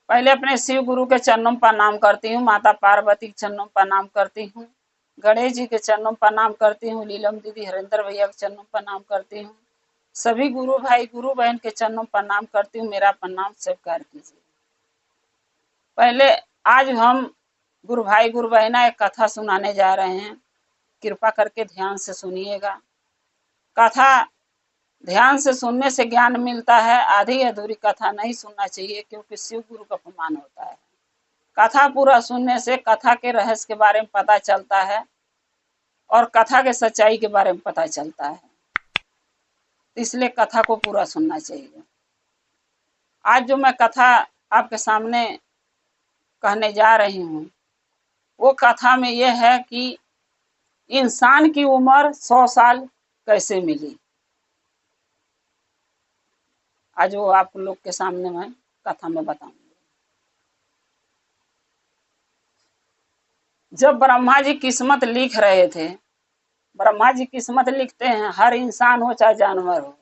पहले अपने शिव गुरु के चरणों में प्रणाम करती हूँ, माता पार्वती के चरणों में प्रणाम करती हूँ, गणेश जी के चरणों में प्रणाम करती हूँ, लीलम दीदी हरेंद्र भैया के चरणों में प्रणाम करती हूँ, सभी गुरु भाई गुरु बहन के चरणों में प्रणाम करती हूँ। मेरा प्रणाम स्वीकार कीजिए। पहले आज हम गुरु भाई गुरु बहना एक कथा सुनाने जा रहे हैं, कृपा करके ध्यान से सुनिएगा। कथा ध्यान से सुनने से ज्ञान मिलता है, आधी अधूरी कथा नहीं सुनना चाहिए क्योंकि शिव गुरु का अपमान होता है। कथा पूरा सुनने से कथा के रहस्य के बारे में पता चलता है और कथा के सच्चाई के बारे में पता चलता है, इसलिए कथा को पूरा सुनना चाहिए। आज जो मैं कथा आपके सामने कहने जा रही हूँ वो कथा में यह है कि इंसान की उम्र 100 साल कैसे मिली। आज वो आप लोग के सामने मैं कथा में बताऊंगी। जब ब्रह्मा जी किस्मत लिख रहे थे, ब्रह्मा जी किस्मत लिखते हैं, हर इंसान हो चाहे जानवर हो,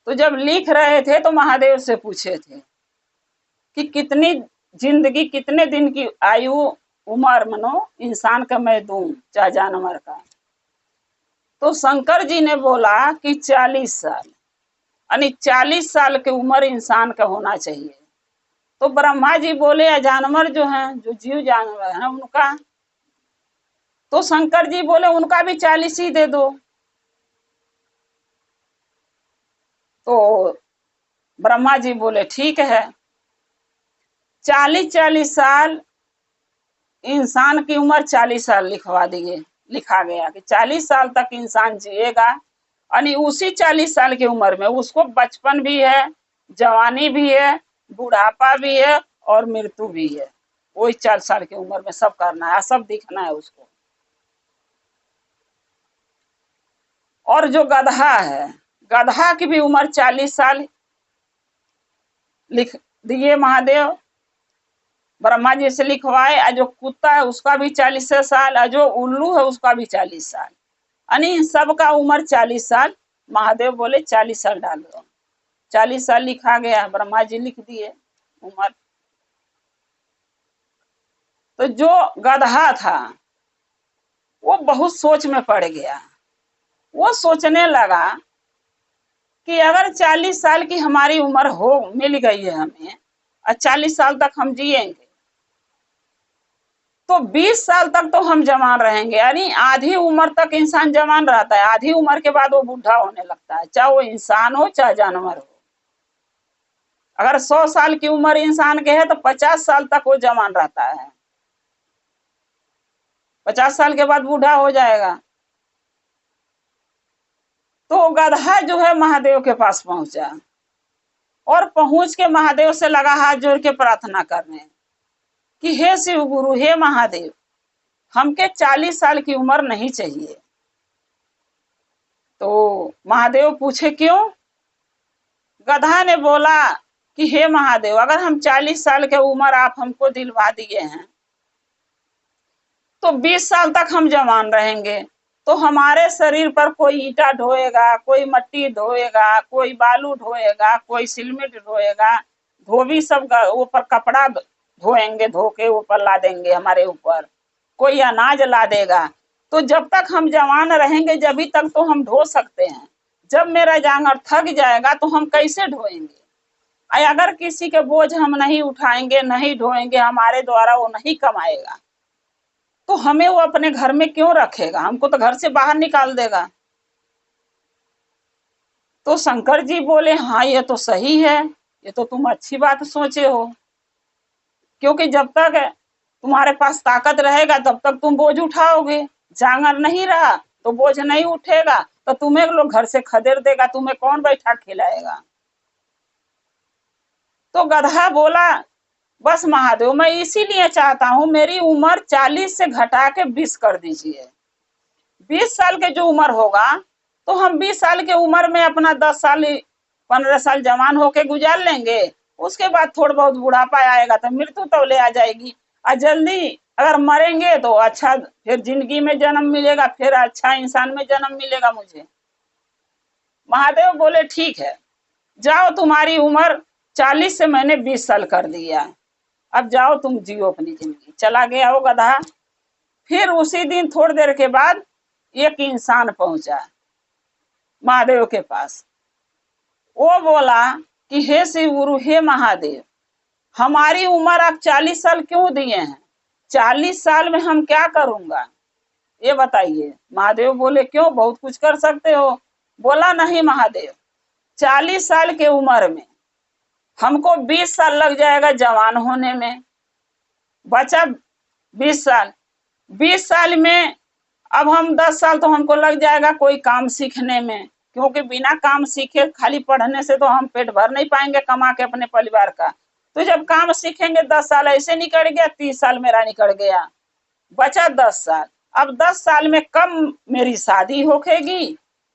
तो जब लिख रहे थे तो महादेव से पूछे थे कि कितनी जिंदगी, कितने दिन की आयु उम्र मनो इंसान का मैं दूं चाहे जानवर का। तो शंकर जी ने बोला कि 40 साल, यानी 40 साल की उम्र इंसान का होना चाहिए। तो ब्रह्मा जी बोले या जानवर जो हैं, जो जीव जानवर हैं उनका, तो शंकर जी बोले उनका भी 40 ही दे दो। तो ब्रह्मा जी बोले ठीक है। 40 साल इंसान की उम्र 40 साल लिखवा दिए, लिखा गया कि 40 साल तक इंसान जिएगा, यानी उसी 40 साल की उम्र में उसको बचपन भी है, जवानी भी है, बुढ़ापा भी है और मृत्यु भी है। वही 40 साल की उम्र में सब करना है, सब दिखना है उसको। और जो गधा है, गधा की भी उम्र 40 साल लिख दिए महादेव, ब्रह्मा जी से लिखवाए। और जो कुत्ता है उसका भी 40 साल, और जो उल्लू है उसका भी 40 साल, यानी सबका उम्र 40 साल। महादेव बोले 40 साल डाल दो। 40 साल लिखा गया, ब्रह्मा जी लिख दिए उम्र। तो जो गधा था वो बहुत सोच में पड़ गया। वो सोचने लगा कि अगर 40 साल की हमारी उम्र हो मिल गई है हमें और 40 साल तक हम जिएंगे, तो 20 साल तक तो हम जवान रहेंगे, यानी आधी उम्र तक इंसान जवान रहता है, आधी उम्र के बाद वो बूढ़ा होने लगता है, चाहे वो इंसान हो चाहे जानवर हो। अगर 100 साल की उम्र इंसान के है तो 50 साल तक वो जवान रहता है, 50 साल के बाद बूढ़ा हो जाएगा। तो गधा जो है महादेव के पास पहुंचा और पहुंच के महादेव से लगा हाथ जोड़ के प्रार्थना करने कि हे शिव गुरु, हे महादेव, हमके 40 साल की उम्र नहीं चाहिए। तो महादेव पूछे क्यों? गधा ने बोला कि हे महादेव, अगर हम 40 साल के उम्र आप हमको दिलवा दिए हैं तो 20 साल तक हम जवान रहेंगे, तो हमारे शरीर पर कोई ईटा ढोएगा, कोई मट्टी ढोएगा, कोई बालू ढोएगा, कोई सिलमिट ढोएगा, धोबी सब ऊपर कपड़ा धोएंगे, धो के ऊपर ला देंगे हमारे ऊपर, कोई अनाज ला देगा। तो जब तक हम जवान रहेंगे जब तक तो हम ढो सकते हैं, जब मेरा जांगर थक जाएगा तो हम कैसे ढोएंगे? अगर किसी के बोझ हम नहीं उठाएंगे, नहीं ढोएंगे, हमारे द्वारा वो नहीं कमाएगा, तो हमें वो अपने घर में क्यों रखेगा? हमको तो घर से बाहर निकाल देगा। तो शंकर जी बोले हाँ ये तो सही है, ये तो तुम अच्छी बात सोचे हो, क्योंकि जब तक तुम्हारे पास ताकत रहेगा तब तक तुम बोझ उठाओगे, जांगर नहीं रहा तो बोझ नहीं उठेगा, तो तुम्हें लोग घर से खदेड़ देगा, तुम्हें कौन बैठा खिलाएगा? तो गधा बोला बस महादेव, मैं इसीलिए चाहता हूँ मेरी उम्र 40 से घटा के 20 कर दीजिए। 20 साल के जो उम्र होगा तो हम 20 साल के उम्र में अपना 10 साल 15 साल जवान होके गुजार लेंगे, उसके बाद थोड़ा बहुत बुढ़ापा आएगा तो मृत्यु तो ले आ जाएगी, और जल्दी अगर मरेंगे तो अच्छा फिर जिंदगी में जन्म मिलेगा, फिर अच्छा इंसान में जन्म मिलेगा मुझे। महादेव बोले ठीक है, जाओ तुम्हारी उम्र 40 से मैंने 20 साल कर दिया, अब जाओ तुम जियो अपनी जिंदगी। चला गया वो गधा। फिर उसी दिन थोड़ी देर के बाद एक इंसान पहुंचा महादेव के पास। वो बोला कि हे शिव गुरु, हे महादेव, हमारी उम्र आप 40 साल क्यों दिए हैं? 40 साल में हम क्या करूंगा ये बताइए। महादेव बोले क्यों, बहुत कुछ कर सकते हो। बोला नहीं महादेव, 40 साल के उम्र में हमको 20 साल लग जाएगा जवान होने में, बचा 20 साल। 20 साल में अब हम 10 साल तो हमको लग जाएगा कोई काम सीखने में, क्योंकि बिना काम सीखे खाली पढ़ने से तो हम पेट भर नहीं पाएंगे कमा के अपने परिवार का। तो जब काम सीखेंगे 10 साल ऐसे निकल गया, 30 साल मेरा निकल गया, बचा 10 साल। अब 10 साल में कब मेरी शादी होखेगी,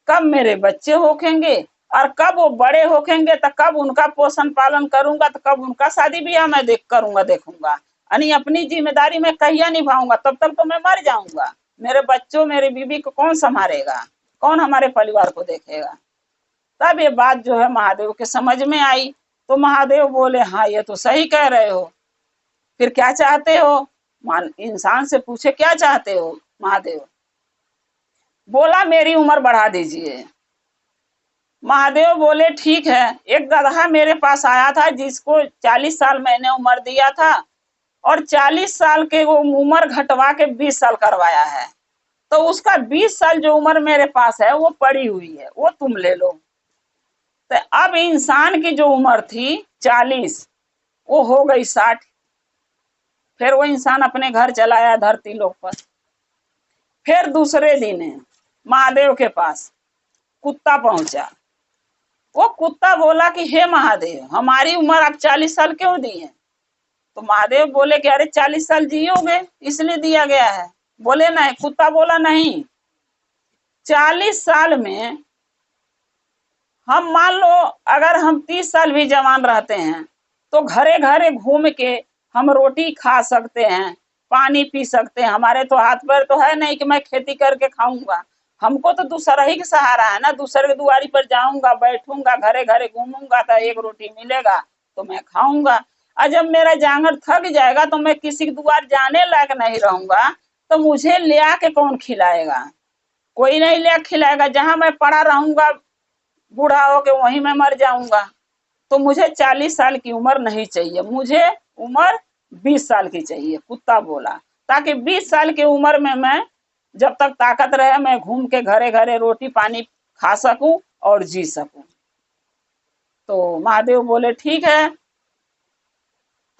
कब मेरे बच्चे होखेंगे, और कब वो बड़े होखेंगे तो कब उनका पोषण पालन करूंगा, तो कब उनका शादी ब्याह मैं देखूंगा। यानी अपनी जिम्मेदारी में कहिया निभाऊंगा, तब तक तो मैं मर जाऊंगा। मेरे बच्चों मेरी बीवी को कौन संभालेगा, कौन हमारे परिवार को देखेगा। तब ये बात जो है महादेव के समझ में आई। तो महादेव बोले हाँ ये तो सही कह रहे हो, फिर क्या चाहते हो? इंसान से पूछे क्या चाहते हो? महादेव बोला मेरी उम्र बढ़ा दीजिए। महादेव बोले ठीक है। एक गधा मेरे पास आया था जिसको 40 साल मैंने उम्र दिया था, और 40 साल के वो उम्र घटवा के 20 साल करवाया है, तो उसका 20 साल जो उम्र मेरे पास है वो पड़ी हुई है, वो तुम ले लो। तो अब इंसान की जो उम्र थी 40, वो हो गई 60। फिर वो इंसान अपने घर चला आया धरती लोक पर। फिर दूसरे दिन महादेव के पास कुत्ता पहुंचा। वो कुत्ता बोला कि हे महादेव, हमारी उम्र आप 40 साल क्यों दी है? तो महादेव बोले कि अरे 40 साल जियोगे इसलिए दिया गया है। बोले नहीं, कुत्ता बोला नहीं, 40 साल में हम मान लो अगर हम 30 साल भी जवान रहते हैं तो घरे घरे घूम के हम रोटी खा सकते हैं, पानी पी सकते हैं। हमारे तो हाथ पैर तो है नहीं कि मैं खेती करके खाऊंगा, हमको तो दूसरा ही का सहारा है ना। दूसरे के दुआरी पर जाऊंगा, बैठूंगा, घरे घरे घूमूंगा तो एक रोटी मिलेगा तो मैं खाऊंगा। और जब मेरा जांगर थक जाएगा तो मैं किसी के दुआर जाने लायक नहीं रहूंगा, तो मुझे ले आके कौन खिलाएगा? कोई नहीं ले खिलाएगा। जहां मैं पड़ा रहूंगा बूढ़ा होके वहीं मैं मर जाऊंगा। तो मुझे 40 साल की उम्र नहीं चाहिए, मुझे उम्र 20 साल की चाहिए। कुत्ता बोला ताकि 20 साल की उम्र में मैं जब तक ताकत रहे मैं घूम के घरे घरे रोटी पानी खा सकूं और जी सकूं। तो महादेव बोले ठीक है।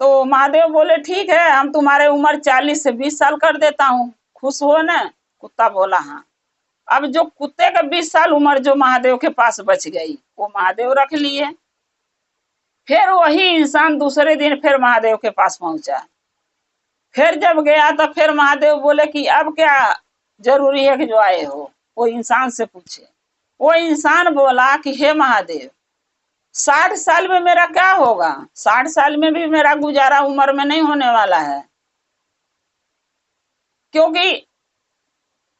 तो महादेव बोले ठीक है, हम तुम्हारे उम्र 40 से 20 साल कर देता हूँ, खुश हो ना? कुत्ता बोला हाँ। अब जो कुत्ते का 20 साल उम्र जो महादेव के पास बच गई वो महादेव रख लिए। फिर वही इंसान दूसरे दिन फिर महादेव के पास पहुंचा। फिर जब गया तो फिर महादेव बोले कि अब क्या जरूरी है कि जो आए हो? वो इंसान से पूछे। वो इंसान बोला कि हे महादेव, 60 साल में मेरा क्या होगा? 60 साल में भी मेरा गुजारा उम्र में नहीं होने वाला है, क्योंकि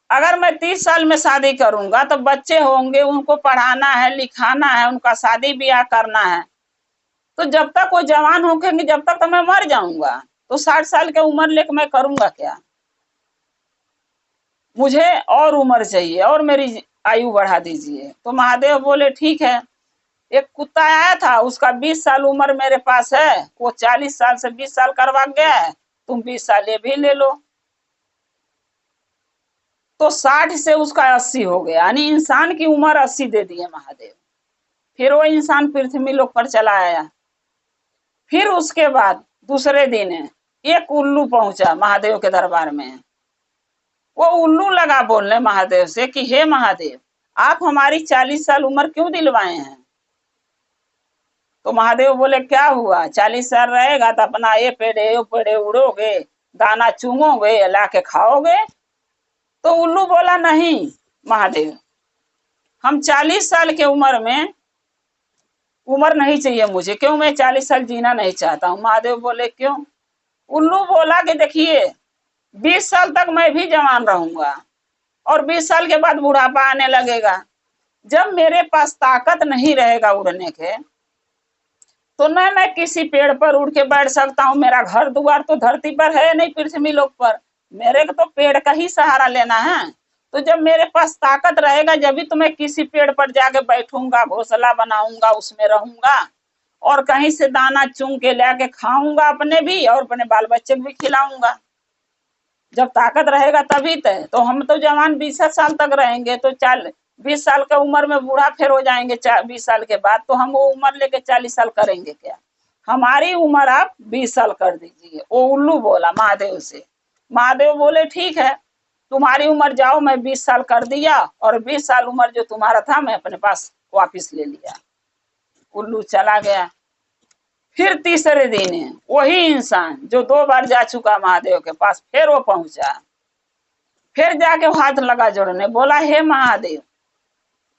अगर मैं 30 साल में शादी करूंगा तो बच्चे होंगे, उनको पढ़ाना है, लिखाना है, उनका शादी ब्याह करना है। तो जब तक वो जवान होंगे जब तक तो मैं मर जाऊंगा। तो 60 साल की उम्र लेकर मैं करूंगा क्या? मुझे और उम्र चाहिए और मेरी आयु बढ़ा दीजिए। तो महादेव बोले ठीक है। एक कुत्ता आया था, उसका 20 साल उम्र मेरे पास है, वो 40 साल से 20 साल करवा गया है, तुम 20 साल ये भी ले लो। तो 60 से उसका 80 हो गया, यानी इंसान की उम्र 80 दे दिए महादेव। फिर वो इंसान पृथ्वी लोक पर चला आया। फिर उसके बाद दूसरे दिन एक उल्लू पहुंचा महादेव के दरबार में। वो उल्लू लगा बोलने महादेव से कि हे महादेव, आप हमारी 40 साल उम्र क्यों दिलवाए हैं? तो महादेव बोले क्या हुआ, 40 साल रहेगा तो अपना ये पेड़े उड़ोगे, दाना चूमोगे, ला के खाओगे। तो उल्लू बोला नहीं महादेव, हम 40 साल के उम्र में उम्र नहीं चाहिए मुझे, क्यों? मैं 40 साल जीना नहीं चाहता हूँ। महादेव बोले क्यों? उल्लू बोला कि देखिए 20 साल तक मैं भी जवान रहूंगा और 20 साल के बाद बुढ़ापा आने लगेगा। जब मेरे पास ताकत नहीं रहेगा उड़ने के, तो न मैं किसी पेड़ पर उड़ के बैठ सकता हूँ, मेरा घर द्वार तो धरती पर है नहीं, पृथ्वी लोक पर। मेरे को तो पेड़ का ही सहारा लेना है। तो जब मेरे पास ताकत रहेगा जब भी तो मैं किसी पेड़ पर जाके बैठूंगा, घोंसला बनाऊंगा, उसमें रहूंगा और कहीं से दाना चुन के लाके खाऊंगा अपने भी और अपने बाल बच्चे को भी खिलाऊंगा। जब ताकत रहेगा तभी तो हम तो जवान 20 साल तक रहेंगे, तो 20 साल का उम्र में बूढ़ा फिर हो जाएंगे 20 साल के बाद, तो हम वो उम्र लेके 40 साल करेंगे क्या? हमारी उम्र आप 20 साल कर दीजिए। वो उल्लू बोला महादेव से। महादेव बोले ठीक है, तुम्हारी उम्र जाओ, मैं 20 साल कर दिया और 20 साल उम्र जो तुम्हारा था मैं अपने पास वापिस ले लिया। उल्लू चला गया। फिर तीसरे दिन वही इंसान जो 2 बार जा चुका महादेव के पास, फिर वो पहुंचा, फिर जाके हाथ लगा जोड़ने, बोला हे महादेव,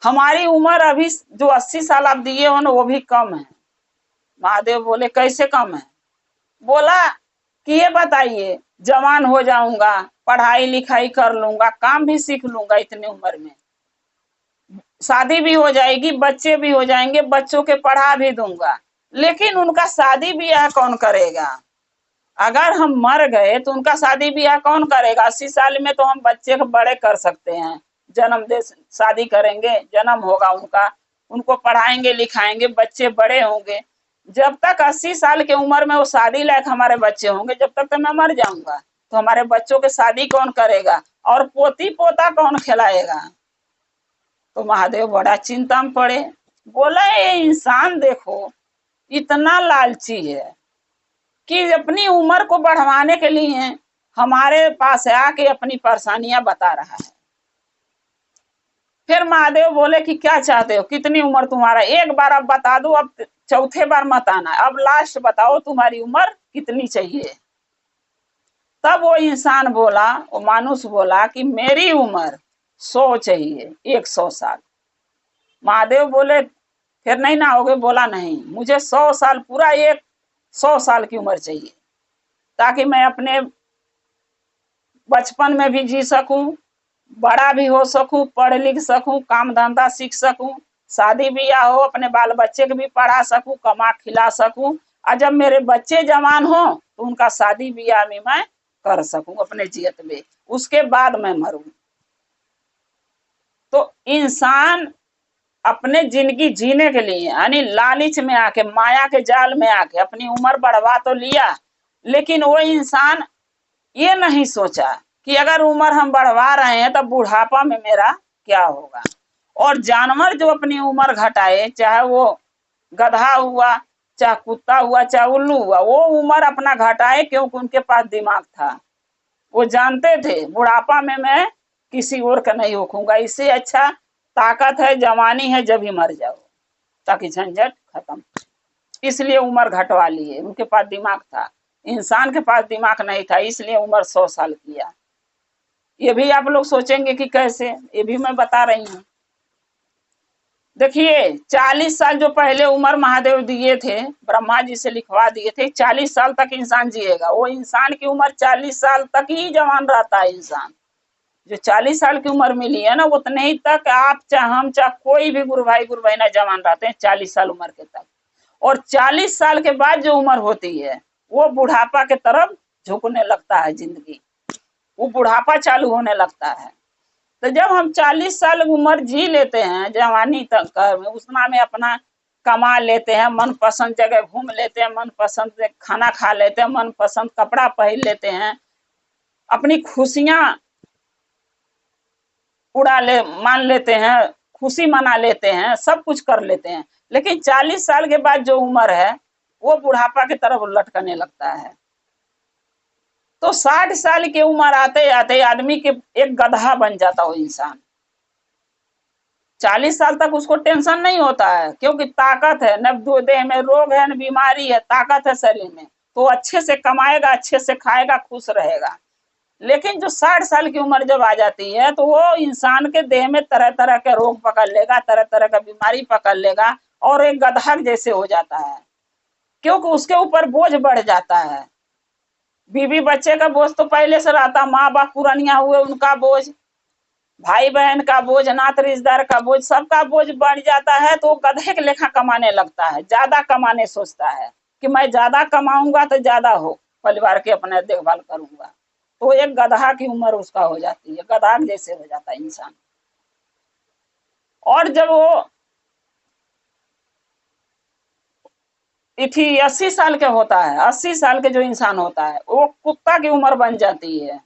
हमारी उम्र अभी जो 80 साल आप दिए हो ना वो भी कम है। महादेव बोले कैसे कम है? बोला कि ये बताइए, जवान हो जाऊंगा, पढ़ाई लिखाई कर लूंगा, काम भी सीख लूंगा, इतनी उम्र में शादी भी हो जाएगी, बच्चे भी हो जाएंगे, बच्चों के पढ़ा भी दूंगा, लेकिन उनका शादी ब्याह कौन करेगा? अगर हम मर गए तो उनका शादी ब्याह कौन करेगा? 80 साल में तो हम बच्चे को बड़े कर सकते हैं, जन्म दे शादी करेंगे, जन्म होगा उनका, उनको पढ़ाएंगे लिखाएंगे, बच्चे बड़े होंगे। जब तक 80 साल की उम्र में वो शादी लायक हमारे बच्चे होंगे, जब तक तो मैं मर जाऊंगा। तो हमारे बच्चों के शादी कौन करेगा और पोती पोता कौन खिलाएगा? तो महादेव बड़ा चिंता में पड़े। बोला ये इंसान देखो इतना लालची है कि अपनी उम्र को बढ़वाने के लिए हमारे पास आके अपनी परेशानियां बता रहा है। फिर महादेव बोले कि क्या चाहते हो, कितनी उम्र तुम्हारा? एक बार अब बता दो, अब चौथे बार मत आना, अब लास्ट बताओ तुम्हारी उम्र कितनी चाहिए। तब वो इंसान बोला, वो मानुष बोला कि मेरी उम्र 100 चाहिए, 100 साल। महादेव बोले फिर नहीं ना होगे? बोला नहीं, मुझे 100 साल पूरा 100 साल की उम्र चाहिए, ताकि मैं अपने बचपन में भी जी सकूं, बड़ा भी हो सकूं, पढ़ लिख सकूं, काम धंधा सीख सकूं, शादी ब्याह हो, अपने बाल बच्चे को भी पढ़ा सकूं, कमा खिला सकूं, और जब मेरे बच्चे जवान हो तो उनका शादी ब्याह भी मैं कर सकूं अपने जियत में, उसके बाद मैं मरूं। तो इंसान अपने जिंदगी जीने के लिए यानी लालच में आके, माया के जाल में आके अपनी उम्र बढ़वा तो लिया, लेकिन वो इंसान ये नहीं सोचा कि अगर उम्र हम बढ़वा रहे हैं तब बुढ़ापा में मेरा क्या होगा। और जानवर जो अपनी उम्र घटाए, चाहे वो गधा हुआ, चाहे कुत्ता हुआ, चाहे उल्लू हुआ, वो उम्र अपना घटाए क्योंकि उनके पास दिमाग था। वो जानते थे बुढ़ापा में मैं किसी और का नहीं होखूंगा, इससे अच्छा ताकत है, जवानी है, जब ही मर जाओ ताकि झंझट खत्म। इसलिए उम्र घटवा लिए, उनके पास दिमाग था, इंसान के पास दिमाग नहीं था, इसलिए उम्र 100 साल किया। ये भी आप लोग सोचेंगे कि कैसे, ये भी मैं बता रही हूँ। देखिए 40 साल जो पहले उम्र महादेव दिए थे, ब्रह्मा जी से लिखवा दिए थे, 40 साल तक इंसान जिएगा। वो इंसान की उम्र 40 साल तक ही जवान रहता है। इंसान जो 40 साल की उम्र मिली है ना, उतने ही तक आप चाहे हम चाहे कोई भी गुरु भाई गुरु बहना जवान रहते हैं 40 साल उम्र के तक। और 40 साल के बाद जो उम्र होती है वो बुढ़ापा के तरफ झुकने लगता है, जिंदगी वो बुढ़ापा चालू होने लगता है। तो जब हम 40 साल उम्र जी लेते हैं जवानी तक उसमें में अपना कमा लेते हैं, मन पसंद जगह घूम लेते हैं, मन पसंद खाना खा लेते हैं, मन पसंद कपड़ा पहन लेते हैं, अपनी खुशियां मान लेते हैं, खुशी मना लेते हैं, सब कुछ कर लेते हैं। लेकिन 40 साल के बाद जो उम्र है वो बुढ़ापा की तरफ लटकने लगता है। तो 60 साल की उम्र आते आते आदमी के एक गधा बन जाता हो इंसान। 40 साल तक उसको टेंशन नहीं होता है क्योंकि ताकत है, न देह में रोग है, न बीमारी है, ताकत है शरीर में, तो अच्छे से कमाएगा, अच्छे से खाएगा, खुश रहेगा। लेकिन जो 60 साल की उम्र जब आ जाती है तो वो इंसान के देह में तरह तरह के रोग पकड़ लेगा, तरह तरह का बीमारी पकड़ लेगा और एक गधा जैसे हो जाता है, क्योंकि उसके ऊपर बोझ बढ़ जाता है। बीवी बच्चे का बोझ तो पहले से रहता, माँ बाप पुरानिया हुए उनका बोझ, भाई बहन का बोझ, नात रिश्तेदार का बोझ, सबका बोझ बढ़ जाता है तो गधे के लेखा कमाने लगता है, ज्यादा कमाने सोचता है कि मैं ज्यादा कमाऊंगा तो ज्यादा हो परिवार के अपने देखभाल करूंगा। तो एक गधा की उम्र उसका हो जाती है, गधा जैसे हो जाता है इंसान। और जब वो इथी 80 साल के होता है, 80 साल के जो इंसान होता है वो कुत्ता की उम्र बन जाती है।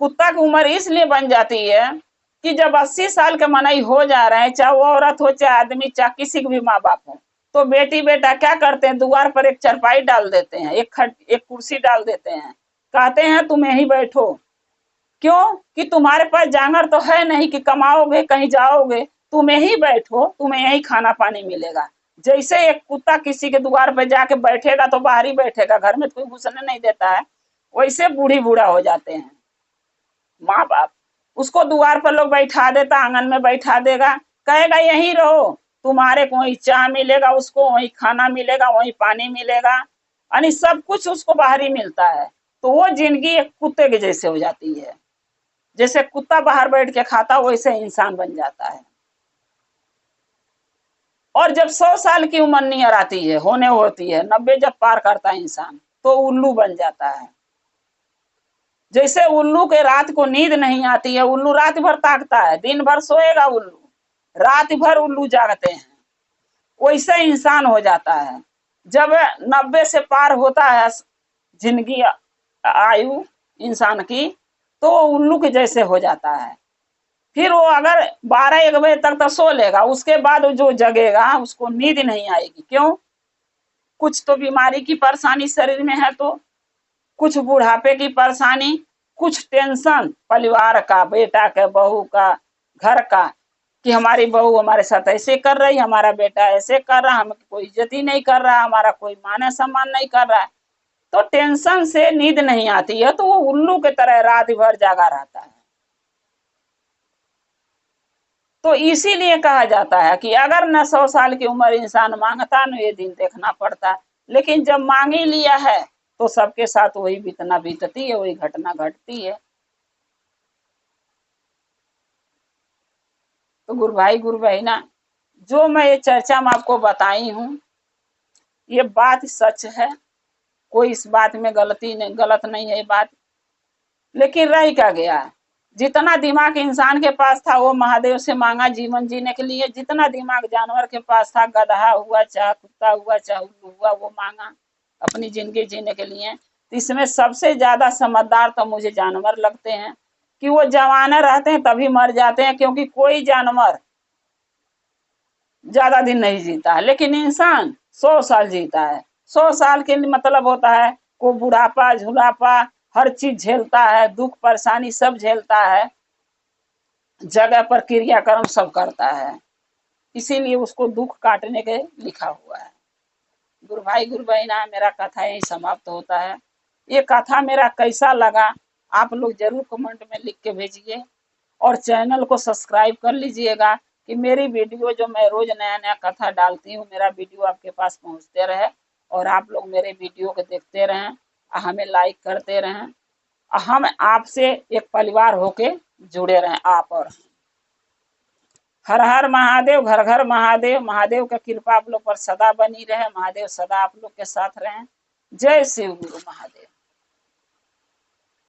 कुत्ता की उम्र इसलिए बन जाती है कि जब 80 साल के मनई हो जा रहे हैं, चाहे वो औरत हो चाहे आदमी, चाहे किसी के भी माँ बाप हो, तो बेटी बेटा क्या करते हैं, द्वार पर एक चरपाई डाल देते हैं, एक कुर्सी डाल देते हैं, कहते हैं तुम यहीं बैठो। क्यों? कि तुम्हारे पास जांगर तो है नहीं कि कमाओगे कहीं जाओगे, तुम यहीं बैठो, तुम्हें यहीं खाना पानी मिलेगा। जैसे एक कुत्ता किसी के द्वार पर जाके बैठेगा तो बाहर ही बैठेगा, घर में कोई घुसने नहीं देता है, वैसे बूढ़ी बूढ़ा हो जाते हैं माँ बाप। उसको द्वार पर लोग बैठा देता, आंगन में बैठा देगा, कहेगा यहीं रहो, तुम्हारे को वहीं चाय मिलेगा, उसको वहीं खाना मिलेगा, वहीं पानी मिलेगा, यानी सब कुछ उसको बाहर ही मिलता है। तो वो जिंदगी एक कुत्ते के जैसे हो जाती है। जैसे कुत्ता बाहर बैठ के खाता वैसे इंसान बन जाता है। और जब 100 साल की उम्र नियर आती है, होने होती है, 90 जब पार करता है इंसान, तो उल्लू बन जाता है। जैसे उल्लू के रात को नींद नहीं आती है, उल्लू रात भर ताकता है, दिन भर सोएगा उल्लू, रात भर उल्लू जागते हैं, वैसे इंसान हो जाता है। जब 90 से पार होता है जिंदगी आयु इंसान की, तो उल्लू के जैसे हो जाता है। फिर वो अगर 12-1 बजे तक तो सो लेगा, उसके बाद जो जगेगा उसको नींद नहीं आएगी। क्यों? कुछ तो बीमारी की परेशानी शरीर में है, तो कुछ बुढ़ापे की परेशानी, कुछ टेंशन परिवार का, बेटा का, बहू का, घर का, कि हमारी बहू हमारे साथ ऐसे कर रही, हमारा बेटा ऐसे कर रहा, हमें कोई इज्जत ही नहीं कर रहा, हमारा कोई मान सम्मान नहीं कर रहा है, तो टेंशन से नींद नहीं आती है, तो वो उल्लू की तरह रात भर जागा रहता है। तो इसीलिए कहा जाता है कि अगर न 100 साल की उम्र इंसान मांगता न ये दिन देखना पड़ता, लेकिन जब मांग ही लिया है तो सबके साथ वही बीतना बीतती है, वही घटना घटती है। तो गुरु भाई गुरु बहना, जो मैं ये चर्चा में आपको बताई हूँ ये बात सच है, कोई इस बात में गलती नहीं, गलत नहीं है ये बात। लेकिन रह क्या गया, जितना दिमाग इंसान के पास था वो महादेव से मांगा जीवन जीने के लिए, जितना दिमाग जानवर के पास था, गधा हुआ चाहे कुत्ता हुआ चाहे उल्लू हुआ, वो मांगा अपनी जिंदगी जीने के लिए। इसमें सबसे ज्यादा समझदार तो मुझे जानवर लगते हैं, कि वो जवान रहते हैं तभी मर जाते हैं, क्योंकि कोई जानवर ज्यादा दिन नहीं जीता है, लेकिन इंसान 100 साल जीता है। 100 साल के मतलब होता है को बुढ़ापा झुलापा हर चीज झेलता है, दुख परेशानी सब झेलता है, जगह पर क्रियाक्रम सब करता है, इसीलिए उसको दुख काटने के लिखा हुआ है। गुरु भाई गुरु बहना, मेरा कथा यही समाप्त होता है। ये कथा मेरा कैसा लगा आप लोग जरूर कमेंट में लिख के भेजिए, और चैनल को सब्सक्राइब कर लीजिएगा, कि मेरी वीडियो जो मैं रोज नया नया कथा डालती हूँ, मेरा वीडियो आपके पास पहुँचते रहे, और आप लोग मेरे वीडियो को देखते रहें, हमें लाइक करते रहें, हम आपसे एक परिवार होके जुड़े रहें आप और हम। हर हर महादेव, घर घर महादेव। महादेव का कृपा आप लोग पर सदा बनी रहे, महादेव सदा आप लोग के साथ रहें। जय शिव गुरु महादेव।